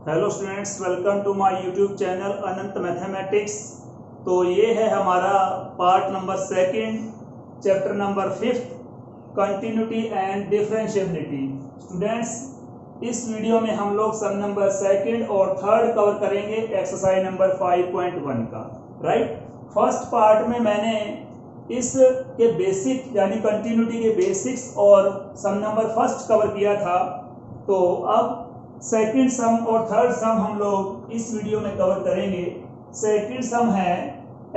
Hello students, welcome to my YouTube channel Anant mathematics. तो ये है हमारा part number second, chapter number 5, continuity and differentiability. Students, इस video में हम लोग सम नंबर सेकंड और थर्ड कवर करेंगे एक्सरसाइज नंबर 5.1 का। राइट, फर्स्ट पार्ट में मैंने इस के बेसिक यानी कंटिन्यूटी के बेसिक्स और सम नंबर फर्स्ट कवर किया था। तो अब सेकंड सम और थर्ड सम हम लोग इस वीडियो में कवर करेंगे। सेकंड सम है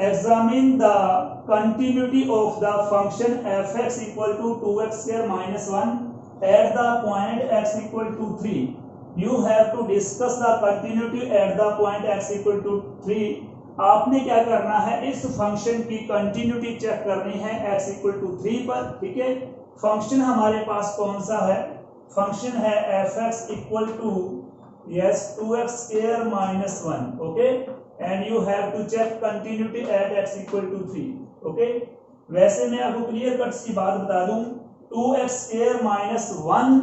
examine the continuity of the function F X equal to 2x square minus 1 at the point x equal to 3। You have to discuss the continuity at the point x equal to 3। आपने क्या करना है, इस function की continuity check करनी है x equal to 3 पर। ठीक है, फंक्शन हमारे पास कौन सा है? फंक्शन है F X equal to 2x square minus 1। Okay, and you have to check continuity at x equal to 3। Okay, वैसे मैं आपको क्लियर कट सी बात बता दूं, 2x square minus 1,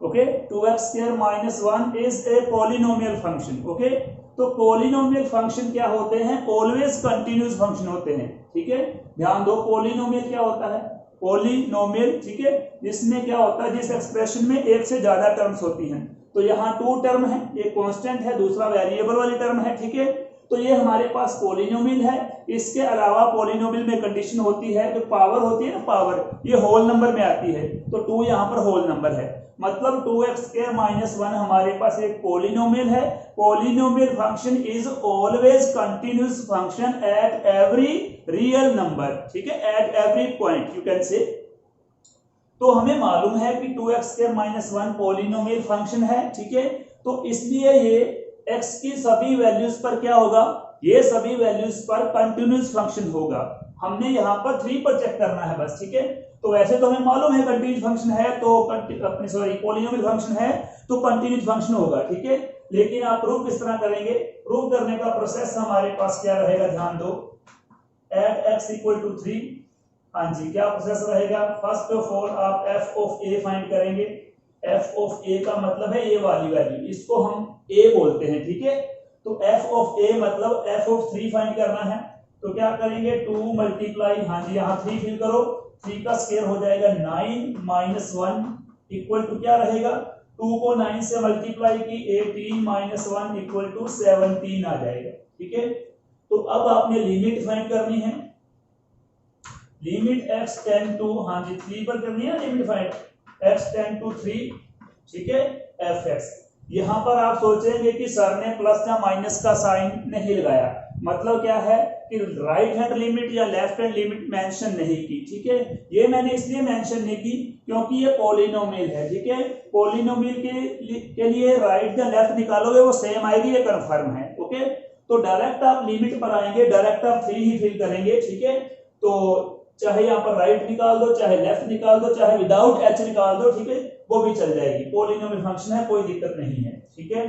okay, 2x square minus 1 is a polynomial function. Okay, तो polynomial function क्या होते हैं? ऑलवेज कंटिन्यूअस फंक्शन होते हैं। ठीक है, ध्यान दो, पॉलिनोमियल क्या होता है? पॉलिनोमियल, ठीक है, जिसमें क्या होता है, जिस एक्सप्रेशन में एक से ज्यादा टर्म्स होती हैं। तो यहाँ 2 टर्म है, एक कांस्टेंट है, दूसरा वेरिएबल वाली टर्म है। ठीक है, तो ये हमारे पास पॉलिनोमियल है। इसके अलावा पॉलिनोमियल में कंडीशन होती है, जो पावर होती है ना, पावर, ये होल नंबर में आती है। तो 2 यहाँ पर होल नंबर है, मतलब 2x स्क्वायर माइनस 1 हमारे पास एक पॉलिनोमियल है। Polynomial function is always continuous function at every real number. ठीक है, eight every point you can say. तो हमें मालूम है कि 2x square minus 1 polynomial function है। ठीक है, तो इसलिए ये x की सभी वैल्यूज पर क्या होगा? ये सभी वैल्यूज पर कंटिन्यूअस फंक्शन होगा। हमने यहाँ पर 3 पर चेक करना है बस। ठीक है, तो वैसे तो हमें मालूम है कंटिन्यूअस फंक्शन है तो अपने सॉरी पॉलिनोमियल फंक्शन है तो कंटिन्यूअस फंक्शन होगा। ठीक है, लेकिन आप प्रूव किस तरह करेंगे? प्रूव करने का प्रोसेस हमारे पास क्या रहेगा, ध्यान दो। एट x इक्वल टू 3, हाँ जी, क्या प्रोसेस रहेगा? फर्स्ट ऑफ ऑल आप f ऑफ a फाइंड करेंगे। f ऑफ a का मतलब है ये वाली वैल्यू, इसको हम a बोलते हैं। ठीक है, तो f ऑफ a मतलब f ऑफ 3 फाइंड करना है। तो क्या करेंगे? 2 मल्टीप्लाई, हाँ जी, यहाँ 3 फिल करो, 3 का स्क्वायर हो जाएगा 9 माइनस 1 इक्वल टू क्या रहेगा? 2 को 9 से मल्टीप्लाई की 18 माइनस 1 इक्वल टू 17 आ जाएगा। ठीक है, तो अब आपने लिमिट फाइंड करनी है। लिमिट x टेंड टू, हाँ जी, 3 पर करनी है limit find, x tend to 3। ठीक है, एफ एक्स। यहां पर आप सोचेंगे कि सर ने प्लस या माइनस का साइन नहीं लगाया, मतलब क्या है कि राइट हैंड लिमिट या लेफ्ट हैंड लिमिट मेंशन नहीं की। ठीक है, ये मैंने इसलिए मेंशन नहीं की क्योंकि ये पॉलिनोमियल है। ठीक है, पॉलिनोमियल के लिए राइट या लेफ्ट निकालोगे वो सेम आएगी, ये कंफर्म है। ओके, तो डायरेक्ट आप लिमिट पर आएंगे, डायरेक्ट आप 3 ही फिल करेंगे। ठीक है, तो चाहे यहाँ पर राइट निकाल दो, चाहे लेफ्ट निकाल दो, चाहे विदाउट एच निकाल दो, ठीक है, वो भी चल जाएगी। पॉलिनोमियल फंक्शन है, कोई दिक्कत नहीं है। ठीक है,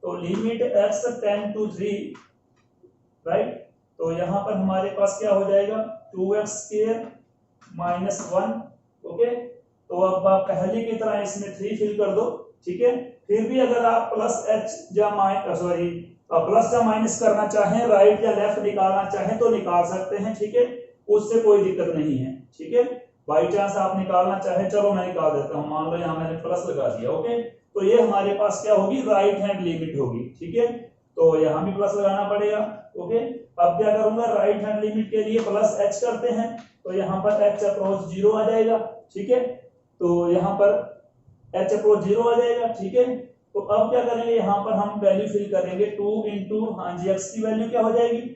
तो limit x tend to 3, right, तो यहाँ पर हमारे पास क्या हो जाएगा? 2x square minus 1। ओके, तो अब आप पहले की तरह इसमें 3 फिल कर दो। ठीक है, फिर भी अगर आप प्लस h या प्लस या माइनस करना चाहें, राइट या लेफ्ट निकालना चाहें तो निकाल सकते हैं। ठीक है, उससे कोई दिक्कत नहीं है। ठीक है, बाई चांस आप निकालना चाहे, चलो मैं निकाल देता हूं, मान लो यहां मैंने प्लस लगा दिया। ओके, तो ये हमारे पास क्या होगी? राइट हैंड लिमिट होगी। ठीक है, तो यहां भी प्लस लगाना पड़ेगा। ओके, अब क्या करूंगा? राइट हैंड लिमिट के लिए प्लस h करते हैं, तो यहां पर h अप्रोच 0 आ जाएगा। ठीक है, तो यहां पर h अप्रोच 0 आ जाएगा। ठीक है, तो अब क्या करेंगे? यहां पर हम वैल्यू फिल करेंगे 2 इंटू, हाँ जी, x की वैल्यू क्या हो जाएगी?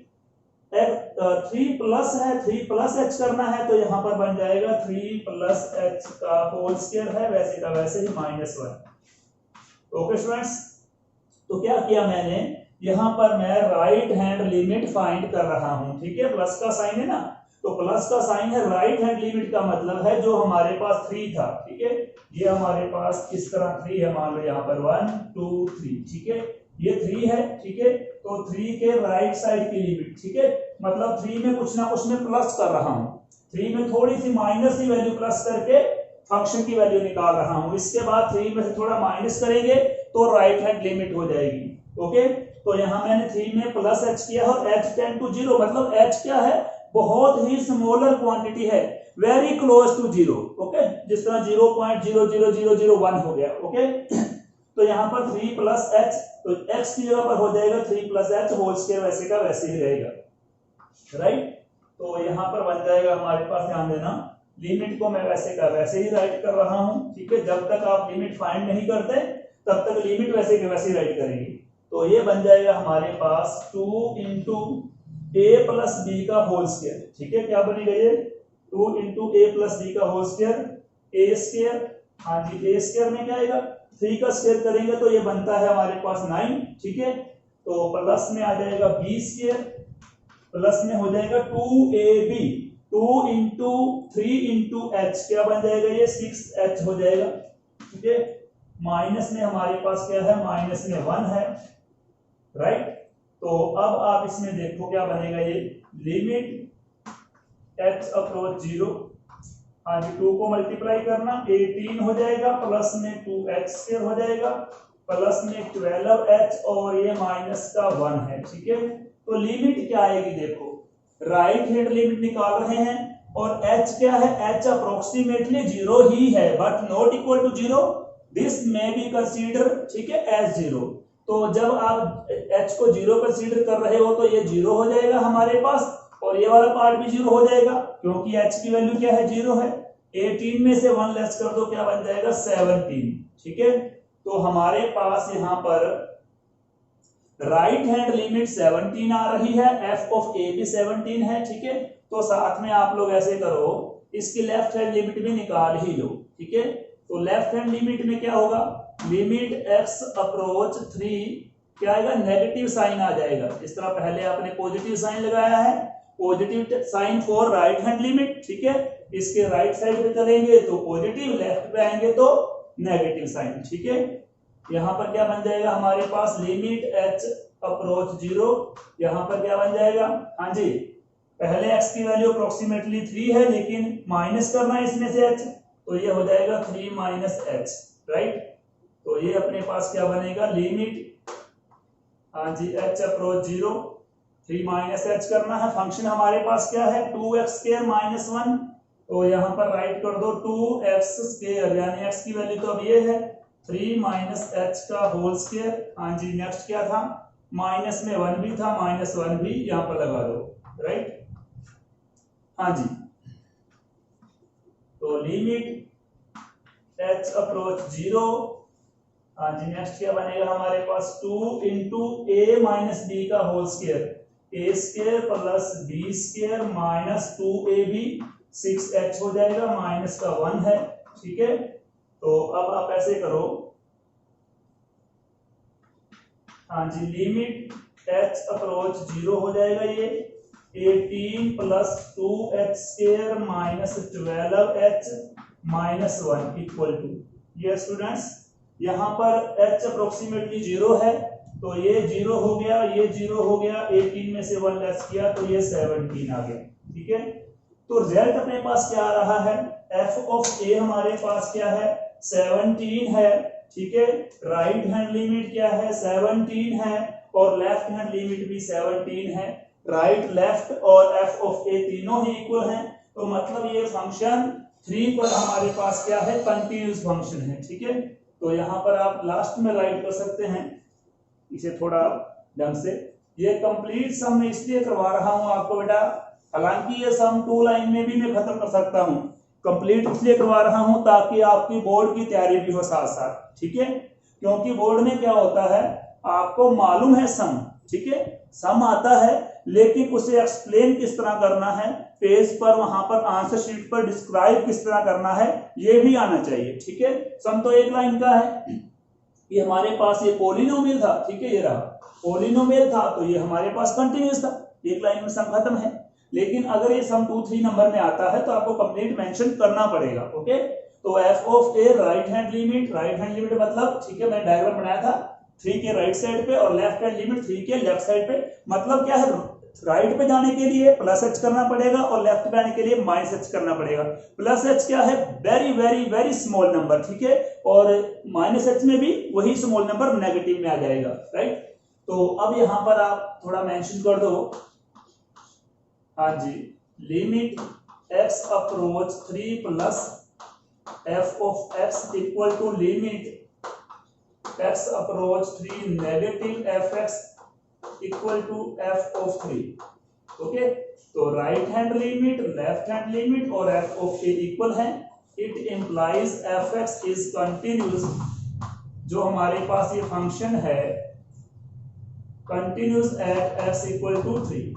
3 प्लस है, 3 प्लस h करना है, तो यहां पर बन जाएगा 3 प्लस h का होल स्क्वायर है, वैसे का वैसे ही माइनस 1। ओके स्टूडेंट्स, तो क्या किया मैंने? यहां पर मैं राइट हैंड लिमिट फाइंड कर रहा हूं। ठीक है, प्लस का साइन है ना, तो प्लस का साइन है, राइट हैंड लिमिट का मतलब है जो हमारे पास 3 था। ठीक है, ये हमारे पास इस तरह 3 है, मान लो यहाँ पर 1 2 3। ठीक है, ये 3 है। ठीक है, तो 3 के राइट साइड की लिमिट। ठीक है, मतलब 3 में कुछ ना कुछ में प्लस कर रहा हूं, 3 में थोड़ी सी माइनस की वैल्यू प्लस करके फंक्शन की वैल्यू निकाल रहा हूं। इसके बाद 3 में से थोड़ा माइनस करेंगे तो राइट हैंड लिमिट हो जाएगी। ओके, तो यहाँ मैंने 3 में प्लस h किया है और h टेंड टू 0, मतलब h क्या है, बहुत ही स्मॉलर क्वांटिटी है, वेरी क्लोज टू 0। ओके, जिस तरह 0.00001 हो गया। ओके, तो यहाँ पर 3 प्लस h, तो x की जगह पर हो जाएगा 3 प्लस h होल स्क्वायर, वैसे का वैसे ही रहेगा, राइट। तो यहाँ पर बन जाएगा हमारे पास, ध्यान देना, लिमिट को मैं वैसे का वैसे ही राइट कर रहा हूँ, ठीक है। जब तक आप लिमिट फाइंड नहीं करते तब तक लिमिट वैसे के वैसे राइट करेंगे। तो ये बन जाएगा हमारे पास 2 इंटू ए प्लस बी का होल स्क्वायर, ठीक है। क्या बनेगा ये, 2 इंटू ए प्लस बी का होल स्क्वायर, ए स्क्वायर, हाँ जी, ए स्क्वायर में क्या आएगा, 3 का स्क्वायर करेंगे तो ये बनता है हमारे पास 9, ठीक है। तो प्लस में आ जाएगा बी स्क्वायर, प्लस में हो जाएगा 2ab, 2 इंटू 3 इंटू एच, क्या बन जाएगा ये 6h हो जाएगा, ठीक है। माइनस में हमारे पास क्या है, माइनस में 1 है, राइट। तो अब आप इसमें देखो क्या बनेगा, ये लिमिट h अप्रोच 0, हाँ जी, 2 को मल्टीप्लाई करना 18 हो जाएगा, प्लस में 2h स्क्वायर हो जाएगा, प्लस में 12h और ये माइनस का 1 है, ठीक है। तो लिमिट क्या आएगी, देखो राइट हैंड लिमिट निकाल रहे हैं और h क्या है, h अप्रोक्सीमेटली 0 ही है, but not equal to 0, this may be consider, ठीक है, एज 0। तो जब आप h को 0 कंसीडर कर रहे हो तो ये 0 हो जाएगा हमारे पास, और ये वाला पार्ट भी 0 हो जाएगा, क्योंकि h की वैल्यू क्या है, 0 है। 18 में से 1 लेस कर दो, क्या बन जाएगा 17, ठीक है। तो हमारे पास यहाँ पर राइट हैंड लिमिट 17 आ रही है, f ऑफ a भी 17 है, ठीक है। तो साथ में आप लोग ऐसे करो, इसकी लेफ्ट हैंड लिमिट भी निकाल ही लो, ठीक है। तो लेफ्ट हैंड लिमिट में क्या होगा, लिमिट x अप्रोच 3, क्या आएगा, नेगेटिव साइन आ जाएगा। इस तरह पहले आपने पॉजिटिव साइन लगाया है, positive sign for right hand limit, ठीक है। इसके राइट साइड पे चलेंगे तो पॉजिटिव, लेफ्ट पे आएंगे तो नेगेटिव साइन, ठीक है। यहाँ पर क्या बन जाएगा हमारे पास, लिमिट h अप्रोच 0, यहाँ पर क्या बन जाएगा, हाँ जी, पहले x की वैल्यू अप्रोक्सीमेटली 3 है, लेकिन माइनस करना है इसमें से h, तो ये हो जाएगा 3 माइनस h, राइट। तो ये अपने पास क्या बनेगा, लिमिट, हाँ जी, h अप्रोच 0, 3 माइनस h करना है। फंक्शन हमारे पास क्या है, 2x स्क्वायर माइनस 1, तो यहाँ पर राइट कर दो 2x स्क्वायर, यानी x की वैल्यू तो अब ये है 3 माइनस h का होल स्क्वायर, हाँ जी। नेक्स्ट क्या था, माइनस में 1 भी था, माइनस 1 भी यहाँ पर लगा दो, राइट, हाँ जी। तो लिमिट h अप्रोच 0, हाँ जी। नेक्स्ट क्या बनेगा हमारे पास, 2 इंटू ए माइनस बी का whole square, A square plus B square minus 2ab, 6h हो जाएगा, माइनस का 1 है, ठीक है। तो अब आप ऐसे करो, हाँ जी, लिमिट h अप्रोच 0 हो जाएगा, ये 18 plus 2h square minus 12h minus 1 equal to, ये स्टूडेंट्स यहाँ पर h अप्रोक्सीमेटली 0 है, तो ये 0 हो गया, ये 0 हो गया, 18 में से 1 लेस किया तो ये 17 आ गया, ठीक है। तो रिजल्ट अपने पास क्या आ रहा है, f ऑफ a हमारे पास क्या है, 17 है, ठीक है। राइट हैंड लिमिट क्या है, 17 है, और लेफ्ट हैंड लिमिट भी 17 है। राइट, लेफ्ट और f ऑफ a तीनों ही इक्वल हैं, तो मतलब ये फंक्शन 3 पर हमारे पास क्या है, कंटिन्यूअस फंक्शन है, ठीक है। तो यहाँ पर आप लास्ट में राइट कर सकते हैं इसे थोड़ा ढंग से। ये कंप्लीट सम मैं इसलिए करवा रहा हूँ आपको बेटा, हालांकि ये सम 2 लाइन में भी मैं खत्म कर सकता हूँ, कंप्लीट इसलिए करवा रहा हूँ ताकि आपकी बोर्ड की तैयारी भी हो साथ साथ, ठीक है। क्योंकि बोर्ड में क्या होता है, आपको मालूम है सम, ठीक है, सम आता है, लेकिन उसे एक्सप्लेन किस तरह करना है, पेज पर, वहां पर आंसर शीट पर डिस्क्राइब किस तरह करना है, ये भी आना चाहिए, ठीक है। सम तो 1 लाइन का है, ये हमारे पास ये पॉलिनोमियल था, ठीक है, ये रहा पॉलिनोमियल था, तो ये हमारे पास कंटिन्यूअस था, 1 लाइन में सम खत्म है। लेकिन अगर ये सम 2-3 नंबर में आता है तो आपको कंप्लीट मेंशन करना पड़ेगा, ओके। तो f of a right hand limit, right hand limit मतलब, ठीक है, मैंने डायग्राम बनाया था 3 के राइट साइड पे और लेफ्ट हैंड लिमिट 3 के लेफ्ट साइड पे, मतलब क्या है, राइट पे जाने के लिए प्लस एच करना पड़ेगा और लेफ्ट पे आने के लिए माइनस एच करना पड़ेगा। प्लस एच क्या है, very very very small number, ठीक है, और माइनस एच में भी वही स्मॉल नंबर नेगेटिव में आ जाएगा, राइट। तो अब यहां पर आप थोड़ा मेंशन कर दो, हाँ जी, limit x approach 3 plus f of x equal to limit x approach 3 negative fx equal to f of 3। Okay, तो right hand limit, left hand limit और f ऑफ a इक्वल है। It implies fx is continuous, जो हमारे पास ये function है continuous at x equal to 3।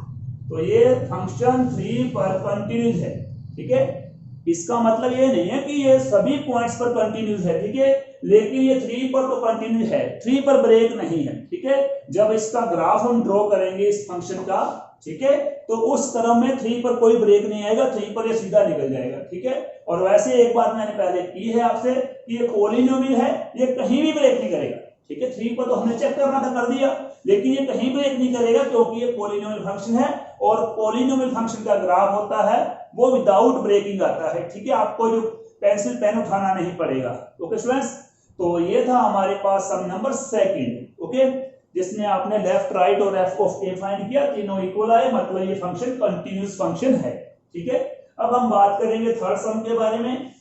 तो ये फंक्शन 3 पर कंटिन्यूस है, ठीक है। इसका मतलब ये नहीं है कि ये सभी पॉइंट्स पर कंटिन्यूस है, ठीक है, लेकिन ये 3 पर तो कंटिन्यूस है, 3 पर ब्रेक नहीं है, ठीक है। जब इसका ग्राफ हम ड्रॉ करेंगे इस फंक्शन का, ठीक है, तो उस क्रम में 3 पर कोई ब्रेक नहीं आएगा, 3 पर ये सीधा निकल जाएगा, ठीक है। और वैसे एक बात मैंने पहले की है आपसे कि ये पॉलिनोमियल है, ये कहीं भी ब्रेक नहीं करेगा, ठीक है। 3 पर तो हमने चेक करना था, कर दिया, लेकिन ये कहीं ब्रेक नहीं करेगा क्योंकि ये पॉलिनोमियल फंक्शन है और पॉलिनोमियल फंक्शन का ग्राफ होता है वो विदाउट ब्रेकिंग आता है, ठीक है। आपको जो पेंसिल पेन उठाना नहीं पड़ेगा। ओके स्टूडेंट्स, तो ये था हमारे पास सम नंबर सेकंड, ओके, जिसमें आपने लेफ्ट राइट और एफ ऑफ ए फाइंड किया, तीनों इक्वल आए, मतलब ये फंक्शन कंटिन्यूस फंक्शन है, ठीक है। अब हम बात करेंगे थर्ड सम के बारे में।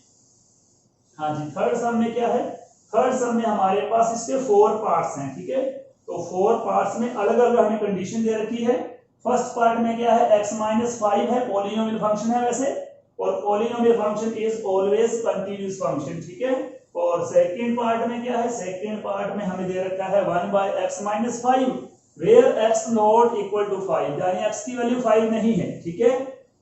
हाँ जी, थर्ड सम में क्या है, थर्ड सम में हमारे पास इसके 4 पार्ट्स हैं, ठीक है। तो 4 पार्ट्स में अलग अलग हमें कंडीशन दे रखी है। फर्स्ट पार्ट में क्या है, x माइनस 5 है, पॉलिनोमियल फंक्शन है वैसे, और polynomial function is always continuous function, ठीक है। और सेकंड पार्ट में क्या है, सेकंड पार्ट में हमें दे रखा है 1 by x minus 5 where x not equal to 5, यानी x की वैल्यू 5 नहीं है, ठीक है।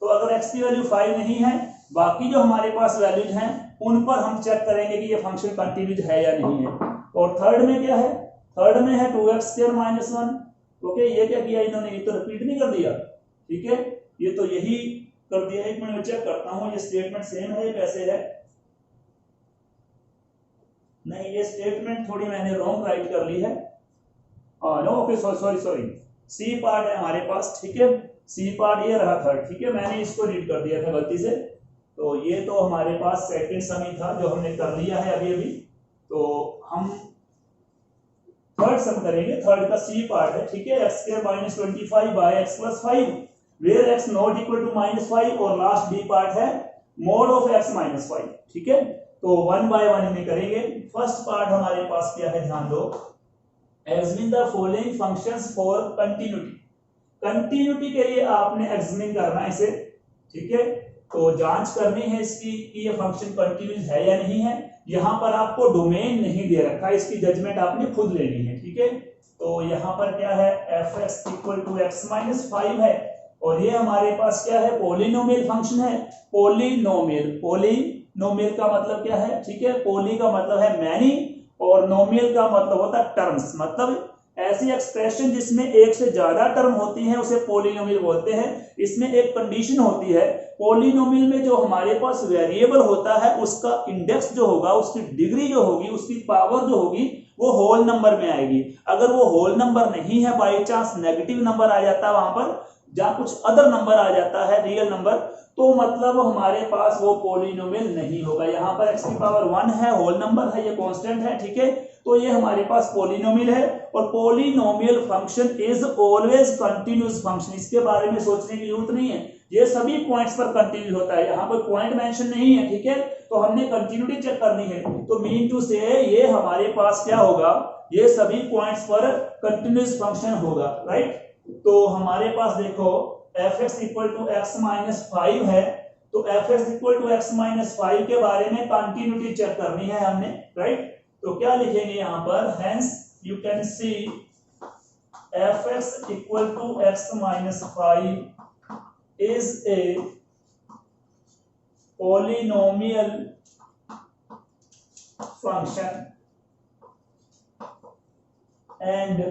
तो अगर x की वैल्यू 5 नहीं है, बाकी जो हमारे पास वैल्यूज हैं उन पर हम चेक करेंगे कि ये फंक्शन कंटिन्यूस है या नहीं है। और थर्ड में क्या है, थर्ड में है 2x स्क्वायर माइनस 1। ओके, ये क्या किया इन्होंने, ये तो रिपीट नहीं कर दिया, ठीक है, ये तो यही कर दिया। एक मिनट में चेक करता हूं ये स्टेटमेंट सेम है, ये कैसे है, नहीं ये स्टेटमेंट थोड़ी मैंने रॉन्ग राइट कर ली है। No, okay, sorry, C part है हमारे पास, ठीक है, सी पार्ट ये रहा थर्ड, ठीक है, मैंने इसको रीड कर दिया था गलती से। तो ये तो हमारे पास सेकंड सम ही था जो हमने कर लिया है अभी अभी। तो हम थर्ड सम करेंगे, थर्ड का सी पार्ट है, ठीक है, x square minus 25 by x plus 5 where x not equal to minus 5, और लास्ट डी पार्ट है मोड ऑफ x माइनस 5, ठीक है। तो 1 बाय 1 में करेंगे। फर्स्ट पार्ट हमारे पास क्या है, ध्यान दो, examine the following functions for continuity. Continuity के लिए आपने एग्जामिन करना है इसे, ठीक है, तो जांच करनी है इसकी कि ये फंक्शन कंटिन्यूस है या नहीं है। यहां पर आपको डोमेन नहीं दे रखा, इसकी जजमेंट आपने खुद लेनी है, ठीक है। तो यहां पर क्या है, fx equal to x minus 5 है, और ये हमारे पास क्या है, पॉलिनोमियल फंक्शन है। पॉलिनोमियल का मतलब क्या है, ठीक है, पॉली का मतलब है मैनी और नोमियल का मतलब होता है टर्म्स, मतलब ऐसी एक्सप्रेशन जिसमें एक से ज्यादा टर्म होती है उसे पॉलिनोमियल बोलते हैं। इसमें एक कंडीशन होती है, पॉलिनोमियल में जो हमारे पास वेरिएबल होता है उसका इंडेक्स जो होगा, उसकी डिग्री जो होगी, उसकी पावर जो होगी वो होल नंबर में आएगी। अगर वो होल नंबर नहीं है, बाई चांस नेगेटिव नंबर आ जाता है वहां पर, जहां कुछ अदर नंबर आ जाता है रियल नंबर, तो मतलब हमारे पास वो पॉलिनोमियल नहीं होगा। यहाँ पर x की पावर 1 है, होल नंबर है, ये कांस्टेंट है, ठीक है, तो ये हमारे पास पॉलिनोमियल है। और polynomial function is always continuous function, इसके बारे में सोचने की जरूरत नहीं है, ये सभी पॉइंट्स पर कंटिन्यूस होता है। यहाँ पर पॉइंट मेंशन नहीं है, ठीक है, तो हमने कंटिन्यूटी चेक करनी है। तो मीन टू से ये हमारे पास क्या होगा, ये सभी पॉइंट्स पर कंटिन्यूस फंक्शन होगा, राइट। तो हमारे पास देखो fx equal to x minus 5 है, तो fx equal to x minus 5 के बारे में कंटिन्यूटी चेक करनी है हमने, राइट। तो क्या लिखेंगे यहाँ पर, hence you can see fx equal to x minus 5 is a polynomial function and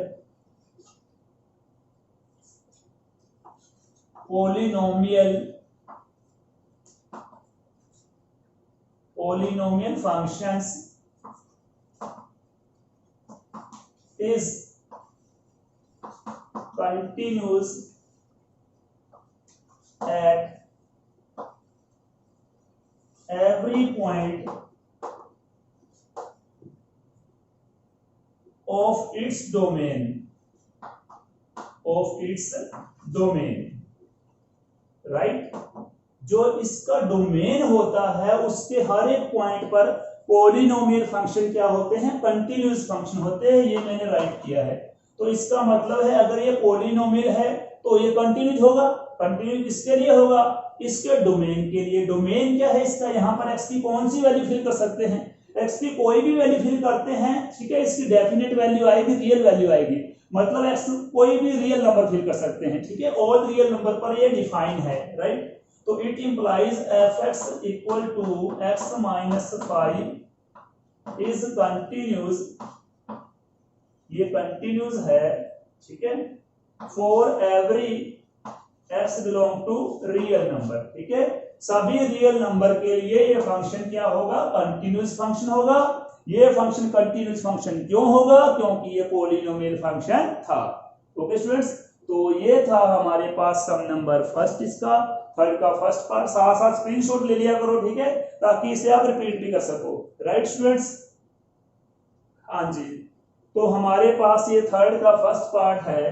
polynomial functions is continuous at every point of its domain, right. जो इसका डोमेन होता है उसके हर एक पॉइंट पर पॉलिनोमियल फंक्शन क्या होते हैं, कंटिन्यूअस फंक्शन होते हैं। ये मैंने राइट किया है। तो इसका मतलब है अगर ये पॉलिनोमियल है तो ये कंटिन्यूअस होगा। कंटिन्यूअस किसके लिए होगा, इसके डोमेन के लिए। डोमेन क्या है इसका, यहाँ पर x की कौन सी वैल्यू फिल कर सकते हैं, x की कोई भी वैल्यू फिल करते हैं, ठीक है। इसकी डेफिनेट वैल्यू आएगी, रियल वैल्यू आएगी, मतलब x कोई भी रियल नंबर फिल कर सकते हैं, ठीक है। ऑल रियल नंबर पर ये डिफाइन है, राइट। तो it implies f(x) equal to x minus 5 is continuous, ये कंटिन्यूअस है, ठीक है, for every x belong to real number, ठीक है। सभी रियल नंबर के लिए ये फंक्शन क्या होगा, कंटिन्यूअस फंक्शन होगा। ये फंक्शन कंटिन्यूअस फंक्शन क्यों होगा, क्योंकि ये पॉलिनोमियल फंक्शन था। ओके स्टूडेंट्स, तो ये था हमारे पास सम नंबर फर्स्ट, इसका थर्ड का फर्स्ट पार्ट। साथ साथ स्क्रीनशॉट ले लिया करो, ठीक है, ताकि इसे आप रिपीट भी कर सको, राइट स्टूडेंट्स। हाँ जी, तो हमारे पास ये थर्ड का फर्स्ट पार्ट है,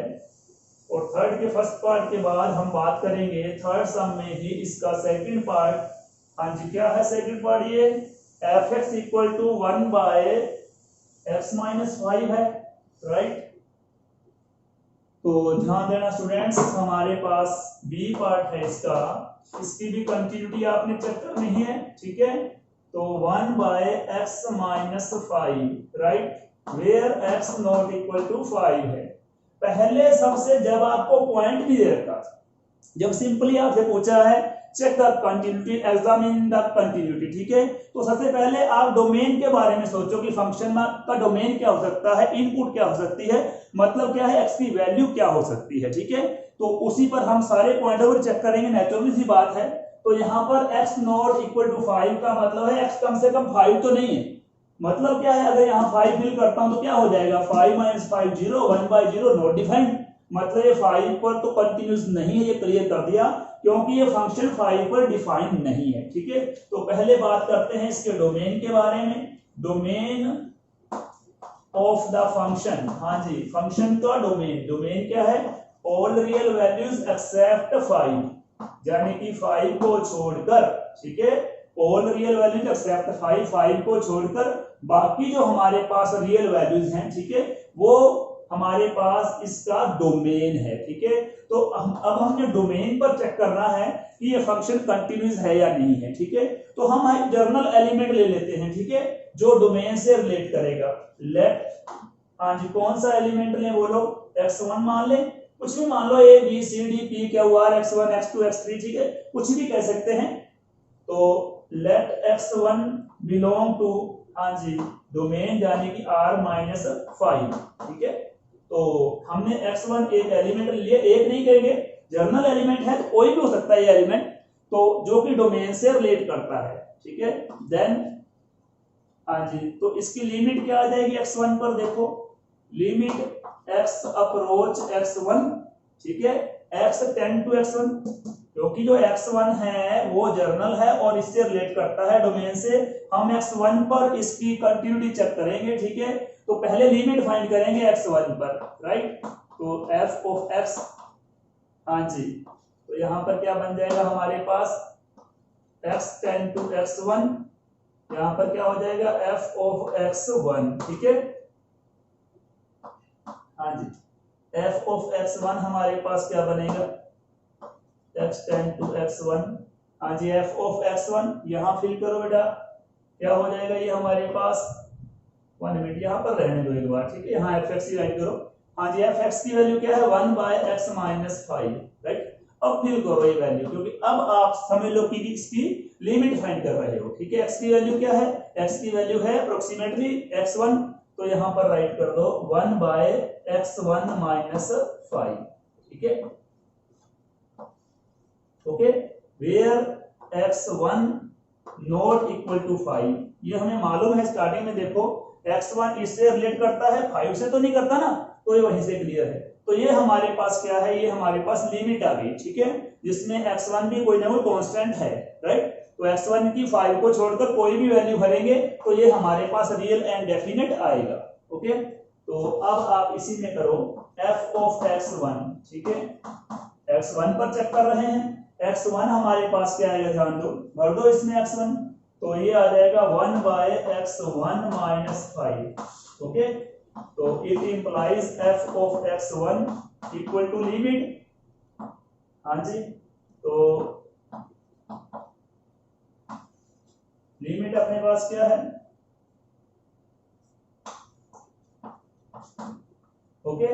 और थर्ड के फर्स्ट पार्ट के बाद हम बात करेंगे थर्ड सम में ही इसका सेकंड पार्ट। हाँ जी, क्या है सेकंड पार्ट, ये f(x) equal to 1 by x minus 5 है, राइट। तो ध्यान देना स्टूडेंट्स, हमारे पास बी पार्ट है इसका, इसकी भी कंटिन्यूटी आपने चेक करनी है, ठीक है। तो 1 by x minus 5, right, where x not equal to 5 है। पहले सबसे जब आपको पॉइंट भी दे रखा, जब सिंपली आपसे पूछा है check the continuity, examine the continuity, ठीक है, तो सबसे पहले आप डोमेन के बारे में सोचो कि फंक्शन का डोमेन क्या हो सकता है, इनपुट क्या हो सकती है, मतलब क्या है, x की वैल्यू क्या हो सकती है, ठीक है। तो उसी पर हम सारे पॉइंट और चेक करेंगे, नेचुरली सी बात है। तो यहाँ पर x नॉट इक्वल टू 5 का मतलब है x कम से कम 5 तो नहीं है, मतलब क्या है, अगर यहाँ 5 फिल करता हूं तो क्या हो जाएगा, 5 माइनस 5 0, 1 बाई 0 नॉट डिफाइंड, मतलब ये 5 पर तो कंटिन्यूअस नहीं है, ये क्लियर कर दिया, क्योंकि ये फंक्शन 5 पर डिफाइंड नहीं है, ठीक है। तो पहले बात करते हैं इसके डोमेन के बारे में। डोमेन ऑफ द फंक्शन, हाँ जी, फंक्शन का डोमेन, डोमेन क्या है, ऑल रियल वैल्यूज एक्सेप्ट 5, यानी कि 5 को छोड़कर, ठीक है, ऑल रियल वैल्यूज एक्सेप्ट 5 को छोड़कर बाकी जो हमारे पास रियल वैल्यूज हैं, ठीक है, वो हमारे पास इसका डोमेन है, ठीक है। तो अब हमने डोमेन पर चेक करना है कि ये फंक्शन कंटिन्यूअस है या नहीं है, ठीक है। तो हम एक जर्नल एलिमेंट ले लेते हैं, ठीक है, जो डोमेन से रिलेट करेगा। लेट, हाँ जी, कौन सा एलिमेंट लें बोलो, x1 मान लें, कुछ भी मान लो, a b c d p q r x1 x2 x3, ठीक है, कुछ भी कह सकते हैं। तो लेट x1 बिलोंग टू, हाँ जी, डोमेन यानी कि r माइनस 5, ठीक है। तो हमने x1 एक एलिमेंट लिया, एक नहीं कहेंगे, जर्नल एलिमेंट है तो कोई भी हो सकता है ये एलिमेंट, तो जो कि डोमेन से रिलेट करता है, ठीक है। देन, हाँ जी, तो इसकी लिमिट क्या आ जाएगी x1 पर, देखो, लिमिट x अप्रोच x1, ठीक है, x टेंड टू x1, क्योंकि जो x1 है वो जर्नल है और इससे रिलेट करता है डोमेन से, हम x1 पर इसकी कंटिन्यूटी चेक करेंगे, ठीक है। तो पहले लिमिट फाइंड करेंगे x1 पर, राइट। तो f ऑफ x, हाँ जी, तो यहां पर क्या बन जाएगा हमारे पास, x टेंड टू x1, यहां पर क्या हो जाएगा, f ऑफ x1, ठीक है, हाँ जी, f ऑफ x1 हमारे पास क्या बनेगा, x टेंड टू x1, हाँ जी, f ऑफ x1 यहां फिल करो बेटा, क्या हो जाएगा ये हमारे पास, 1 मिनट यहां पर रहने दो एक बार, ठीक है, यहाँ fx ही राइट करो, हाँ जी, fx की वैल्यू क्या है, 1 बाय x माइनस 5, राइट। अब फिल करो ये वैल्यू, क्योंकि अब आप समझ लो कि इसकी लिमिट फाइंड कर रहे हो, ठीक है। x की वैल्यू क्या है, x की वैल्यू है अप्रोक्सीमेटली x1, तो यहां पर राइट कर दो 1 बाय x1 माइनस 5, ठीक है, okay, where x1 not equal to 5, ये हमें मालूम है स्टार्टिंग में, देखो x1 इससे रिलेट करता है, 5 से तो नहीं करता ना, तो ये वहीं से क्लियर है। तो ये हमारे पास क्या है, ये हमारे पास लिमिट आ गई, ठीक है, जिसमें x1 भी कोई ना कोई कांस्टेंट है, राइट। तो x1 की 5 को छोड़कर कोई भी वैल्यू भरेंगे तो ये हमारे पास रियल एंड डेफिनेट आएगा। ओके, तो अब आप इसी में करो f ऑफ x1, ठीक है, x1 पर चेक कर रहे हैं। x1 हमारे पास क्या आएगा, ध्यान दो, भर दो इसमें x1, तो ये आ जाएगा 1/x1 माइनस 5। ओके, तो it implies f of x1 equal to limit, हाँ जी, तो लिमिट अपने पास क्या है, ओके,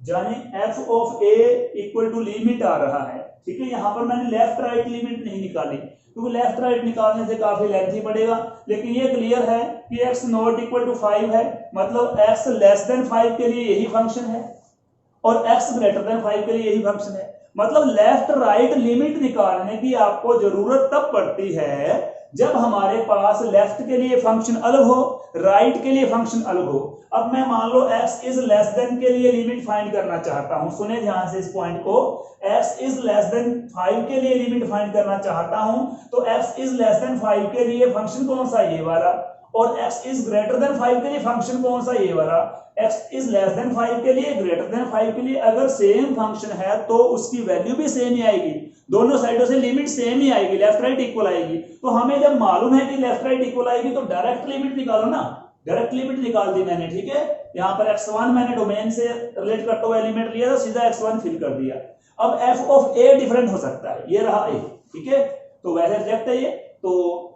जाने f of a equal to limit आ रहा है, ठीक है। यहां पर मैंने लेफ्ट राइट लिमिट नहीं निकाली क्योंकि लेफ्ट राइट निकालने से काफी लेंथी पड़ेगा, लेकिन ये क्लियर है कि x नॉट इक्वल टू 5 है, मतलब x लेस देन 5 के लिए यही फंक्शन है और x ग्रेटर देन 5 के लिए यही फंक्शन है। मतलब लेफ्ट राइट लिमिट निकालने की आपको जरूरत तब पड़ती है जब हमारे पास लेफ्ट के लिए फंक्शन अलग हो, राइट के लिए फंक्शन अलग हो। अब मैं मान लो x इज लेस देन के लिए लिमिट फाइंड करना चाहता हूं, सुने ध्यान से इस पॉइंट को, x इज लेस देन 5 के लिए लिमिट फाइंड करना चाहता हूं, तो x इज लेस देन 5 के लिए फंक्शन कौन सा, ये वाला, और x इज ग्रेटर देन 5 के लिए फंक्शन कौन सा, ये वाला। x इज लेस देन 5 के लिए, ग्रेटर देन 5 के लिए अगर सेम फंक्शन है तो उसकी वैल्यू भी सेम ही आएगी, दोनों साइडों से लिमिट सेम ही आएगी, लेफ्ट राइट इक्वल आएगी। तो हमें जब मालूम है कि लेफ्ट राइट इक्वल आएगी तो डायरेक्ट लिमिट निकालो ना, डायरेक्ट लिमिट निकाल दी मैंने, ठीक है। यहाँ पर x1 मैंने डोमेन से रिलेट करता हुआ एलिमेंट लिया था, सीधा x1 फिल कर दिया। अब f ऑफ a डिफरेंट हो सकता है, ये रहा a, ठीक है, तो वैसे रिजेक्ट है ये, तो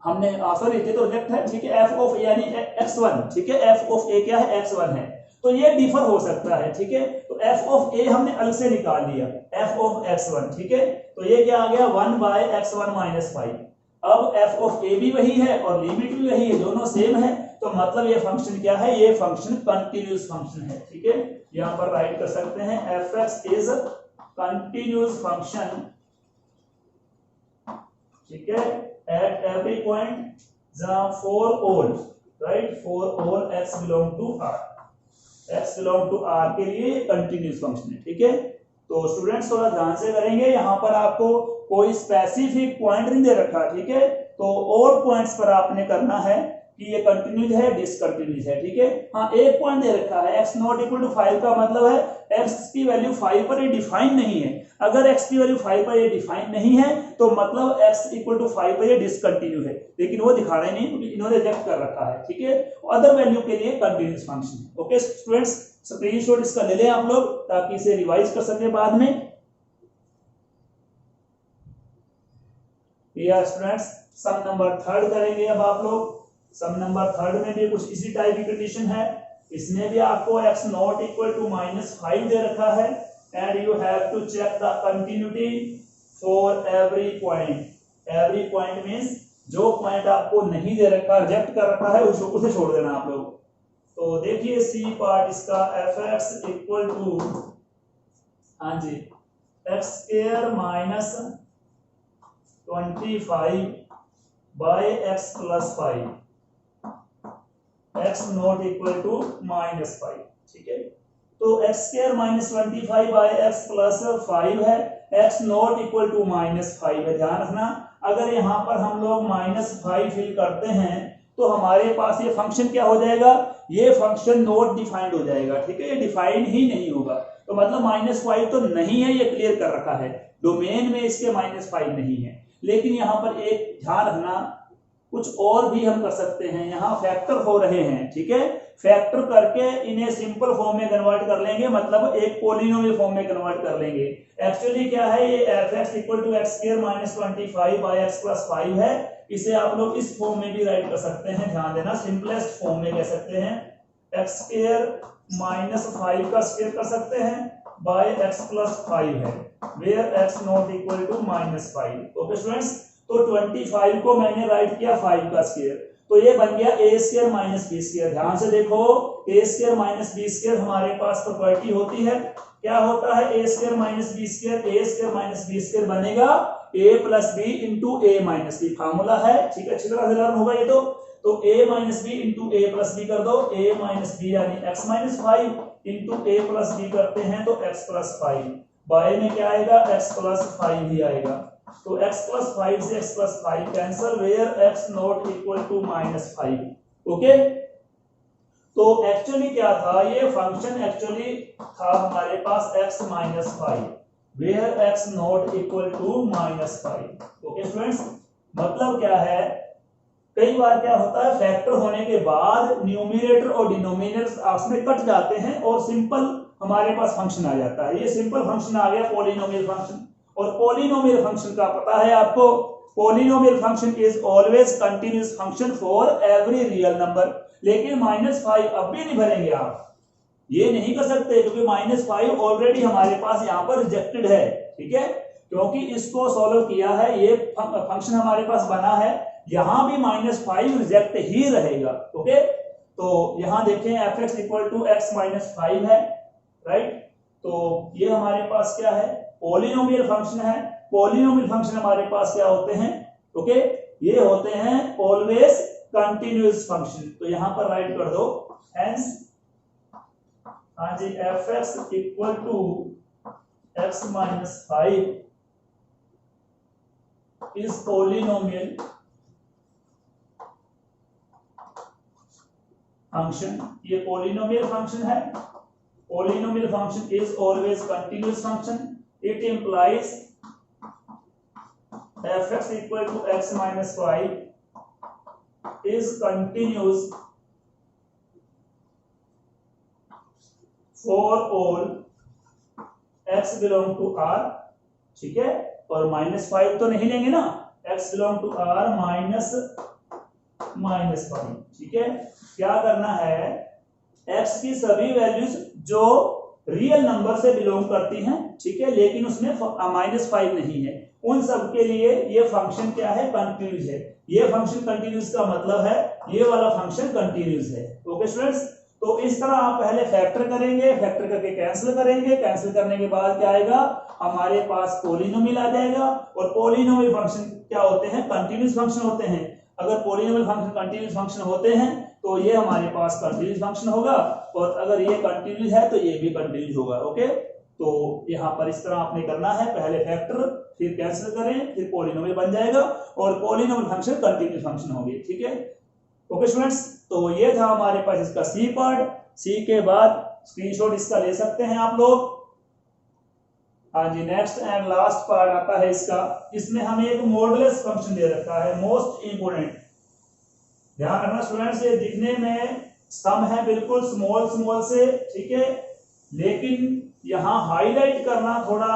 हमने सॉरी ये तो रिजेक्ट है, ठीक है, f ऑफ यानी x1, ठीक है, f ऑफ a क्या है, x1 है, तो ये डिफर हो सकता है, ठीक है। तो f ऑफ a हमने अलग से निकाल लिया, f ऑफ x1, ठीक है, तो ये क्या आ गया 1/x1 माइनस 5। अब f ऑफ a भी वही है और लिमिट भी वही है, दोनों सेम है, तो मतलब ये फंक्शन क्या है, ये फंक्शन कंटीन्यूअस फंक्शन है, ठीक है। यहां पर राइट कर सकते हैं f(x) इज कंटीन्यूअस फंक्शन, ठीक है, at every point for all, right, for all x belong to r, x belong to r के लिए कंटीन्यूअस फंक्शन है, ठीक है। तो स्टूडेंट्स थोड़ा ध्यान से करेंगे, यहाँ पर आपको कोई स्पेसिफिक पॉइंट नहीं दे रखा, ठीक है, तो और पॉइंट्स पर आपने करना है कि ये कंटिन्यूस है डिसकंटिन्यूस है, ठीक है। हाँ, एक पॉइंट दे रखा है x नॉट इक्वल टू 5 का मतलब है x की वैल्यू 5 पर ये डिफाइन नहीं है। अगर x की वैल्यू 5 पर ये डिफाइन नहीं है तो मतलब x इक्वल टू 5 पर ये डिसकंटिन्यू है, लेकिन वो दिखा रहे नहीं क्योंकि इन्होंने रिजेक्ट कर रखा है, ठीक है। अदर वैल्यू के लिए कंटिन्यूस फंक्शन है। ओके स्टूडेंट्स, स्क्रीनशॉट इसका ले लें आप लोग ताकि इसे रिवाइज कर सकें बाद में। स्टूडेंट्स, सम नंबर 3 करेंगे अब आप लोग। सम नंबर 3 में भी कुछ इसी टाइप की कंडीशन है, इसमें भी आपको x नॉट इक्वल टू -5 दे रखा है and you have to check the continuity for every point. Every point means जो पॉइंट आपको नहीं दे रखा, रिजेक्ट कर रखा है, उसे छोड़ देना आप लोग। तो देखिए सी पार्ट इसका f(x) इक्वल टू, हाँ जी, x² minus 25 by x plus 5, x not equal to -5, ठीक है। तो x² minus 25 by x plus 5 है, x नॉट इक्वल टू -5 है। ध्यान रखना, अगर यहाँ पर हम लोग -5 फिल करते हैं तो हमारे पास ये फंक्शन क्या हो जाएगा, ये फंक्शन नॉट डिफाइंड हो जाएगा, ठीक है, ये डिफाइंड ही नहीं होगा। तो मतलब -5 तो नहीं है, ये क्लियर कर रखा है, डोमेन में इसके -5 नहीं है। लेकिन यहाँ पर एक ध्यान रखना, कुछ और भी हम कर सकते हैं, यहाँ फैक्टर हो रहे हैं, ठीक है, फैक्टर करके इन्हें सिंपल फॉर्म में कन्वर्ट कर लेंगे, मतलब एक पॉलिनोमियल फॉर्म में कन्वर्ट कर लेंगे। एक्चुअली क्या है, ये f(x) equal to x² minus 25 by x plus 5 है। इसे आप लोग इस फॉर्म में भी राइट कर सकते हैं, ध्यान देना, सिंपलेस्ट फॉर्म में कह सकते हैं, x² माइनस 5 का स्क्वायर कर सकते हैं बाय x प्लस 5 है, where x not equal to -5। Okay students, तो 25 को मैंने राइट किया 5 का स्क्वायर, तो ये बन गया a² माइनस b²। ध्यान से देखो, a² माइनस b² हमारे पास प्रॉपर्टी होती है, क्या होता है, a² minus b², a² minus b² बनेगा a plus b into a minus b, formula है, ठीक है, अच्छी तरह से लर्न होगा ये। तो तो a minus B into A plus B कर दो, a माइनस बी यानी x minus 5 into A plus B करते हैं तो x प्लस 5, बाय में क्या आएगा x प्लस 5 ही आएगा। तो x प्लस 5 से x plus 5 cancel, where x not equal to minus 5। Okay, तो एक्चुअली क्या था, ये फंक्शन एक्चुअली था हमारे पास x minus 5, where x not equal to minus 5। Okay students, मतलब क्या है, कई बार क्या होता है फैक्टर होने के बाद न्यूमरेटर और डिनोमिनेटर आपस में कट जाते हैं और सिंपल हमारे पास फंक्शन आ जाता है। ये सिंपल फंक्शन आ गया पॉलिनोमियल फंक्शन। और पॉलिनोमियल फंक्शन का पता है आपको, polynomial function is always continuous function for every real number. लेकिन -5 अब भी नहीं भरेंगे आप, ये नहीं कर सकते क्योंकि -5 ऑलरेडी हमारे पास यहाँ पर रिजेक्टेड है। ठीक है, क्योंकि इसको सॉल्व किया है, ये फंक्शन हमारे पास बना है, यहां भी -5 रिजेक्ट ही रहेगा। ओके, तो यहां देखें fx equal to x minus 5 है, राइट। तो ये हमारे पास क्या है, पॉलिनोमियल फंक्शन है। पॉलिनोमियल फंक्शन हमारे पास क्या होते हैं, ओके, ये होते हैं ऑलवेज कंटिन्यूअस फंक्शन। तो यहां पर राइट कर दो, हेंस हाँ जी fx equal to x minus 5 is polynomial function. ये पॉलिनोमियल फंक्शन है। Polynomial function is always continuous function. It implies fx equal to x minus 5 is continuous for all x belong to r। ठीक है, और -5 तो नहीं लेंगे ना, x belong to r minus 5। ठीक है, क्या करना है, x की सभी वैल्यूज जो रियल नंबर से बिलोंग करती हैं, ठीक है, लेकिन उसमें -5 नहीं है, उन सब के लिए ये फंक्शन क्या है, कंटिन्यूअस है। ये फंक्शन कंटिन्यूअस का मतलब है ये वाला फंक्शन कंटिन्यूअस है। ओके स्टूडेंट्स, तो इस तरह आप पहले फैक्टर करेंगे, फैक्टर करके कैंसिल करेंगे, कैंसिल करने के बाद क्या आएगा, हमारे पास पॉलिनोमियल आ जाएगा। और पॉलिनोमियल फंक्शन क्या होते हैं, कंटिन्यूअस फंक्शन होते हैं। अगर पॉलिनोमियल फंक्शन कंटिन्यूअस फंक्शन होते हैं तो ये हमारे पास कंटिन्यूअस फंक्शन होगा, और अगर ये कंटिन्यूअस है तो ये भी कंटिन्यूअस होगा। ओके, तो यहाँ पर इस तरह आपने करना है, पहले फैक्टर फिर कैंसिल करें, फिर पॉलिनोमियल बन जाएगा और पॉलिनोमियल फंक्शन कंटिन्यूअस फंक्शन होगी। ठीक है, ओके स्टूडेंट्स, तो ये था हमारे पास इसका सी पार्ट। सी के बाद स्क्रीनशॉट इसका ले सकते हैं आप लोग। हाँ जी, नेक्स्ट एंड लास्ट पार्ट आता है इसका, इसमें हमें एक मॉडुलस फंक्शन दे रखा है, मोस्ट इंपोर्टेंट। ध्यान रखना स्टूडेंट्स, ये दिखने में सम है बिल्कुल स्मॉल स्मॉल से, ठीक है, लेकिन यहाँ हाईलाइट करना, थोड़ा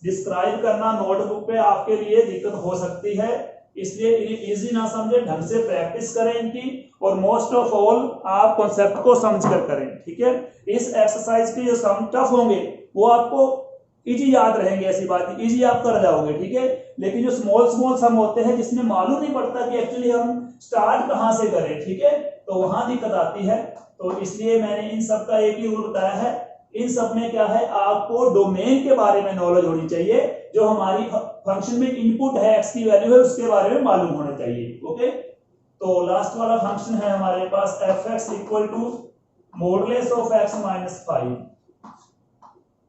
डिस्क्राइब करना नोटबुक पे आपके लिए दिक्कत हो सकती है, इसलिए इजी ना समझे, ढंग से प्रैक्टिस करें इनकी, और मोस्ट ऑफ ऑल आप कॉन्सेप्ट को समझ कर करें। ठीक है, इस एक्सरसाइज के जो सम टफ होंगे वो आपको इजी याद रहेंगे, ऐसी बात इजी आप कर जाओगे। ठीक है, लेकिन जो स्मॉल स्मॉल सम होते हैं जिसमें मालूम नहीं पड़ता कि एक्चुअली हम स्टार्ट कहां से करें, ठीक है, तो वहां दिक्कत आती है। तो इसलिए मैंने इन सब का एक ही रूल बताया है, इन सब में क्या है, आपको डोमेन के बारे में नॉलेज होनी चाहिए, जो हमारी फंक्शन में इनपुट है, एक्स की वैल्यू है, उसके बारे में मालूम होना चाहिए। ओके, तो लास्ट वाला फंक्शन है हमारे पास fx equal to modulus of x minus 5।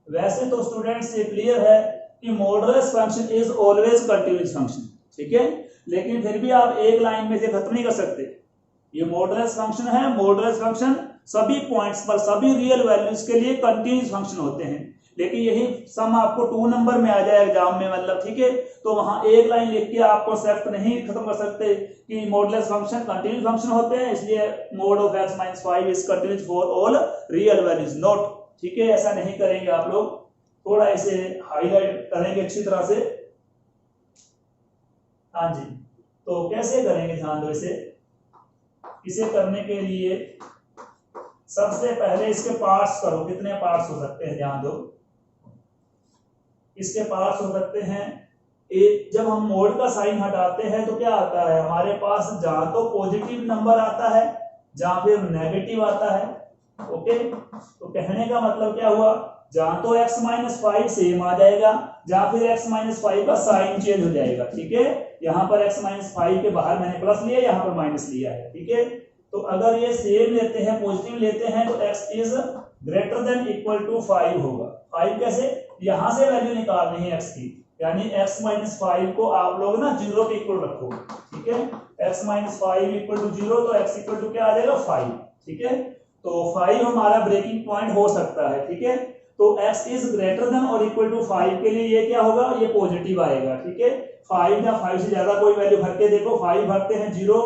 वैसे तो स्टूडेंट्स ये क्लियर है कि modulus function is always continuous function, ठीक है, लेकिन फिर भी आप एक लाइन में से खत्म नहीं कर सकते। ये मॉडुलस फंक्शन है, मॉडुलस फंक्शन सभी पॉइंट्स पर, सभी रियल वैल्यूज के लिए कंटिन्यूअस फंक्शन होते हैं, लेकिन यही सम आपको 2 नंबर में आ जाए एग्जाम में, मतलब ठीक है, तो वहां एक लाइन लिख के आप कॉन्सेप्ट नहीं खत्म कर सकते कि मॉडुलस फंक्शन कंटिन्यूअस फंक्शन होते हैं, इसलिए mode of x minus 5 is continuous for all real values not. ठीक है, ऐसा नहीं करेंगे आप लोग, थोड़ा इसे हाईलाइट करेंगे अच्छी तरह से। हाँ जी, तो कैसे करेंगे, ध्यान दो इसे करने के लिए सबसे पहले इसके पार्ट्स करो, कितने पार्ट्स हो सकते हैं, ध्यान दो, इसके पार्ट्स हो सकते हैं जब हम मोड का साइन हटाते हैं तो क्या आता है हमारे पास, जहां तो पॉजिटिव नंबर आता है जहां फिर नेगेटिव आता है। ओके, तो कहने का मतलब क्या हुआ, जहां तो x माइनस फाइव सेम आ जाएगा, जहां फिर x माइनस फाइव का साइन चेंज हो जाएगा। ठीक है, यहाँ पर x माइनस फाइव के बाहर मैंने प्लस लिया, यहाँ पर माइनस लिया है। ठीक है, तो अगर ये सेम लेते हैं, पॉजिटिव लेते हैं, तो x is greater than equal to 5 होगा। 5 कैसे, यहां से वैल्यू निकालनी है x की, यानी x माइनस फाइव को आप लोग ना 0 के इक्वल रखो। ठीक है, x minus five equal to 0, तो x इक्वल टू क्या आ जाएगा 5। ठीक है, तो 5 हमारा ब्रेकिंग पॉइंट हो सकता है। ठीक है, तो x इज ग्रेटर देन और इक्वल टू 5 के लिए ये क्या होगा, ये पॉजिटिव आएगा। ठीक है, 5 या 5 से ज्यादा कोई वैल्यू भर के देखो, 5 भरते हैं 0,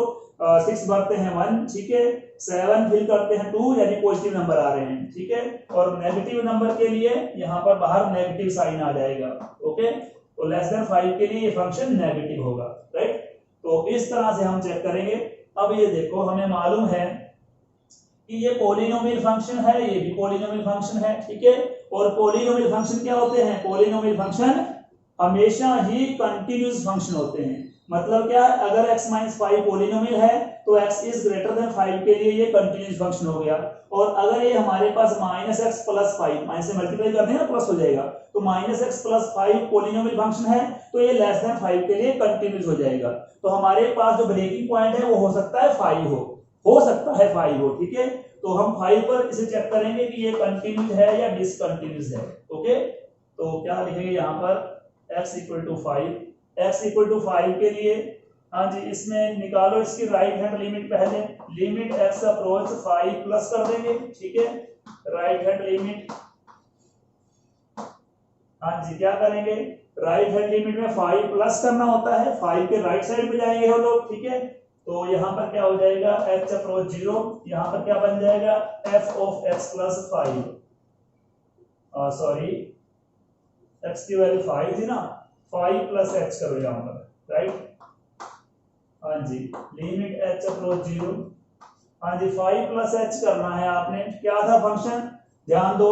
6 भरते हैं 1, ठीक है, 7 फिल करते हैं 2, यानी पॉजिटिव नंबर आ रहे हैं। ठीक है, और नेगेटिव नंबर के लिए यहाँ पर बाहर नेगेटिव साइन आ जाएगा। ओके, तो लेस देन 5 के लिए ये फंक्शन नेगेटिव होगा। राइट, तो इस तरह से हम चेक करेंगे। अब ये देखो, हमें मालूम है कि ये पॉलिनोमियल फंक्शन है, ये भी पॉलिनोमियल फंक्शन है। ठीक है, और पॉलिनोमियल फंक्शन क्या होते हैं, पॉलिनोमियल फंक्शन हमेशा ही कंटिन्यूअस फंक्शन होते हैं। मतलब क्या है, अगर x माइनस फाइव पॉलिनोमियल है तो x इज ग्रेटर देन 5 के लिए ये कंटिन्यूअस फंक्शन हो गया। और अगर ये हमारे पास minus x plus five, minus से मल्टीप्लाई करते हैं ना, प्लस हो जाएगा, तो minus x plus five polynomial function है, तो ये लेस देन 5 के लिए कंटिन्यूअस हो जाएगा। तो हमारे पास जो ब्रेकिंग पॉइंट है वो हो सकता है 5 हो सकता है 5 हो। ठीक है, तो हम 5 पर इसे चेक करेंगे कि ये कंटिन्यूअस है या डिसकंटिन्यूअस है। ओके, तो क्या लिखेंगे यहाँ पर, x equal to 5, x equal to 5 के लिए, हाँ जी, इसमें निकालो इसकी राइट हैंड लिमिट। पहले लिमिट x अप्रोच 5 प्लस कर देंगे। ठीक है, राइट हैंड लिमिट, हाँ जी, क्या करेंगे, राइट हैंड लिमिट में 5 प्लस करना होता है, 5 के राइट साइड पे जाएंगे हम लोग। ठीक है, तो यहाँ पर क्या हो जाएगा, h अप्रोच 0, यहाँ पर क्या बन जाएगा, f of x plus 5, sorry x की वैल्यू 5 थी ना, 5 प्लस h करो यहाँ पर। राइट, हाँ जी, लिमिट h अप्रोच 0, हाँ जी, 5 प्लस h करना है आपने। क्या था फंक्शन, ध्यान दो,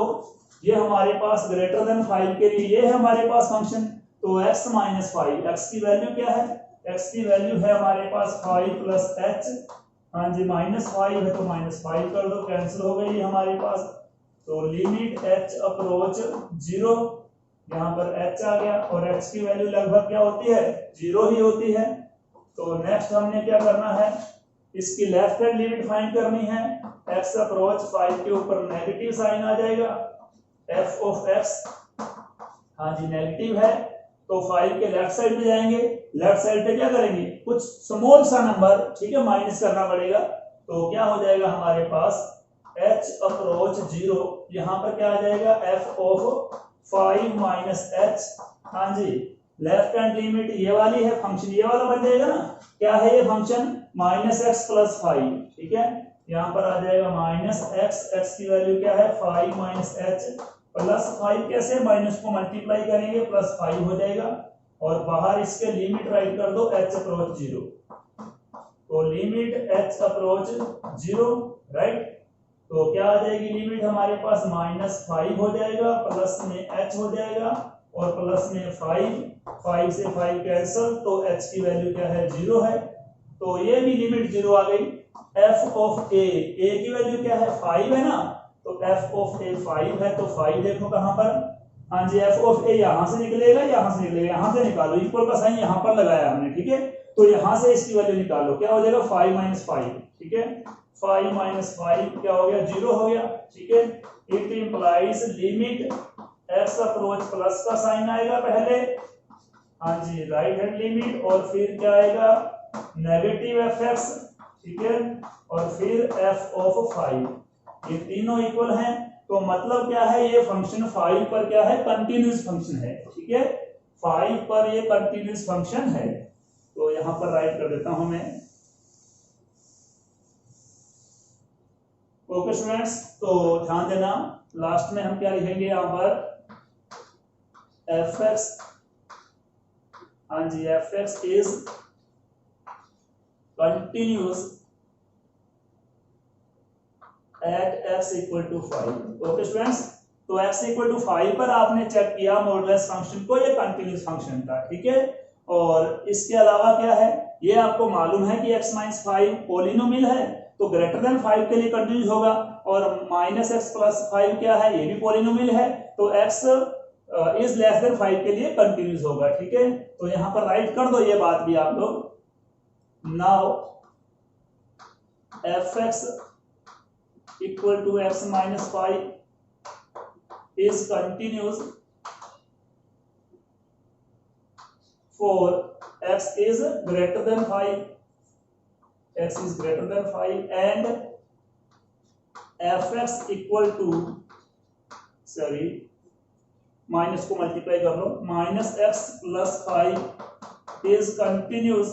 ये हमारे पास ग्रेटर देन 5 के लिए ये है हमारे पास फंक्शन। तो x माइनस 5, x की वैल्यू क्या है, x की वैल्यू है हमारे पास 5 प्लस h, हाँ जी, माइनस 5 है तो माइनस 5 कर दो, कैंसिल हो गई हमारे पास। तो लिमिट h अप्रोच 0, यहाँ पर h आ गया, और h की वैल्यू लगभग क्या होती है, 0 ही होती है। तो नेक्स्ट हमने क्या करना है, इसकी लेफ्ट हैंड लिमिट फाइंड करनी है। x अप्रोच 5 के ऊपर नेगेटिव साइन आ जाएगा, f ऑफ x, हाँ जी, नेगेटिव है, तो 5 के लेफ्ट साइड पे जाएंगे। लेफ्ट साइड पे क्या करेंगे, कुछ स्मॉल सा नंबर, ठीक है, माइनस करना पड़ेगा। तो क्या हो जाएगा हमारे पास, h अप्रोच 0, यहाँ पर क्या आ जाएगा, f ऑफ 5 माइनस h, हाँ जी, लेफ्ट हैंड लिमिट ये वाली है, फंक्शन ये वाला बन जाएगा ना। क्या है ये फंक्शन, माइनस एक्स प्लस 5। ठीक है, यहाँ पर आ जाएगा माइनस एक्स, एक्स की वैल्यू क्या है 5 माइनस एच प्लस 5, कैसे, माइनस को मल्टीप्लाई करेंगे प्लस 5 हो जाएगा, और बाहर इसके लिमिट राइट कर दो h अप्रोच 0। तो लिमिट h अप्रोच 0, राइट, तो क्या आ जाएगी लिमिट हमारे पास, माइनस 5 हो जाएगा, प्लस में h हो जाएगा, और प्लस में 5 से 5 कैंसल, तो h की वैल्यू क्या है, 0 है। तो ये भी लिमिट 0 आ गई। f ऑफ a, a की वैल्यू क्या है, 5 है ना, तो f ऑफ a 5 है, तो 5 देखो कहां पर, हाँ जी, f ऑफ a यहां से निकलेगा, यहां से निकलेगा, यहां से निकालो, इक्वल का साइन यहां पर लगाया हमने। ठीक है, तो यहां से इसकी वैल्यू निकालो, क्या हो जाएगा 5 माइनस 5। ठीक है, 5 माइनस 5 क्या हो गया, 0 हो गया। ठीक है, it implies limit x approach plus का साइन आएगा पहले, हाँ जी, राइट हैंड लिमिट, और फिर क्या आएगा, नेगेटिव fx, ठीक है, और फिर f ऑफ 5, ये तीनों इक्वल हैं। तो मतलब क्या है, ये फंक्शन 5 पर क्या है, कंटिन्यूअस फंक्शन है। ठीक है, 5 पर ये कंटिन्यूअस फंक्शन है। तो यहां पर राइट कर देता हूं मैं। ओके स्टूडेंट्स, तो ध्यान देना, लास्ट में हम क्या लिखेंगे यहाँ पर, fx, हाँ जी, fx is continuous at x equal to 5। Okay students, तो x इक्वल टू 5 पर आपने चेक किया मॉडुलस फंक्शन को, ये कंटिन्यूअस फंक्शन था। ठीक है, और इसके अलावा क्या है, ये आपको मालूम है कि x माइनस 5 पॉलिनोमियल है, तो ग्रेटर देन 5 के लिए कंटिन्यूस होगा, और माइनस एक्स प्लस 5 क्या है, ये भी पॉलिनोमियल है, तो x इज लेस देन 5 के लिए कंटिन्यूस होगा। ठीक है, तो यहां पर राइट कर दो ये बात भी आप लोग। Now fx equal to x minus 5 is continuous for x is greater than 5, x is greater than 5 and fx equal to, sorry minus को मल्टीप्लाई कर लो, minus x plus 5 is continuous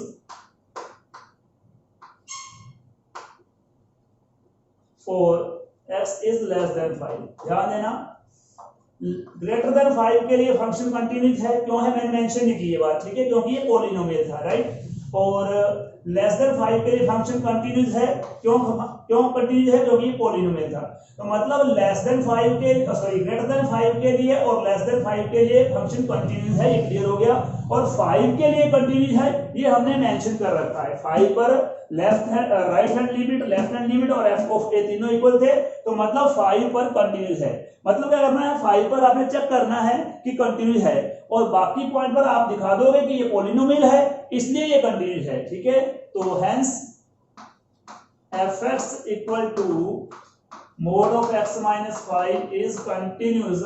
for x is less than 5। ध्यान देना, greater than 5 के लिए function continuous है, क्यों है मैंने मेंशन नहीं की ये बात, ठीक है, क्योंकि ये पॉलिनोमियल था, राइट। और लेस देन 5 के लिए फंक्शन कंटिन्यूस है, क्यों कंटिन्यूस है, क्योंकि ये पॉलिनोमियल था। तो मतलब लेस देन 5 के, सॉरी ग्रेटर देन 5 के लिए और लेस देन 5 के लिए फंक्शन कंटिन्यूस है, ये क्लियर हो गया। और 5 के लिए कंटिन्यूस है, ये हमने मेंशन कर रखा है। 5 पर left hand right hand limit, left hand limit और f ऑफ a तीनों इक्वल थे, तो मतलब 5 पर कंटिन्यूस है। मतलब क्या करना है, 5 पर आपने चेक करना है कि कंटिन्यूस है, और बाकी पॉइंट पर आप दिखा दोगे कि ये पॉलिनोमियल है, इसलिए ये कंटिन्यूस है। ठीक है, तो hence fx equal to mod of x minus 5 is continuous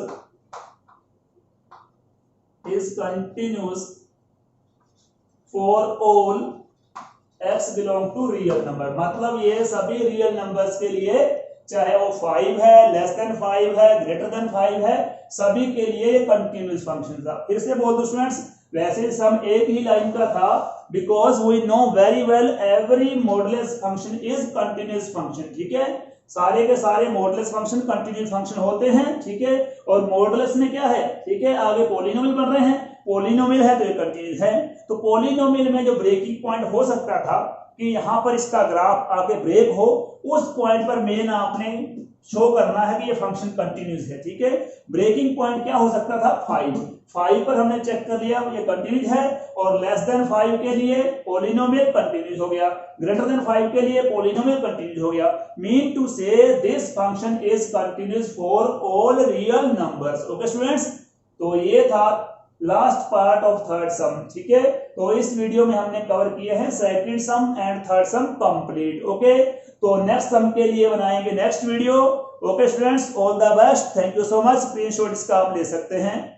for all x belong to real number। मतलब ये सभी रियल नंबर्स के लिए, चाहे वो 5 है, लेस देन 5 है, ग्रेटर देन 5 है, सभी के लिए ये कंटिन्यूस फंक्शन था। फिर से बोल दो स्टूडेंट्स, वैसे सम एक ही लाइन का था, because we know very well every modulus function is continuous function. ठीक है, सारे के सारे मॉडुलस फंक्शन कंटिन्यूस फंक्शन होते हैं। ठीक है, और मॉडुलस में क्या है, ठीक है, आगे पॉलिनोमियल बन रहे हैं, पॉलिनोमियल है तो ये कंटिन्यूस है। तो पॉलिनोमियल में जो ब्रेकिंग पॉइंट हो सकता था कि यहां पर इसका ग्राफ आके ब्रेक हो, उस पॉइंट पर मेन आपने शो करना है कि ये फंक्शन कंटिन्यूस है। ठीक है, ब्रेकिंग पॉइंट क्या हो सकता था, 5 पर हमने चेक कर लिया ये कंटिन्यूस है, और लेस देन 5 के लिए पॉलिनोमियल कंटिन्यूस हो गया, ग्रेटर देन 5 के लिए पॉलिनोमियल कंटिन्यूस हो गया। मीन टू से this function is continuous for all real numbers. Okay students, तो ये था लास्ट पार्ट ऑफ थर्ड सम। ठीक है, तो इस वीडियो में हमने कवर किए हैं second some and third sum complete. Okay, तो नेक्स्ट सम के लिए बनाएंगे next video. Okay students, all the best, thank you so much. Screenshot इसका आप ले सकते हैं।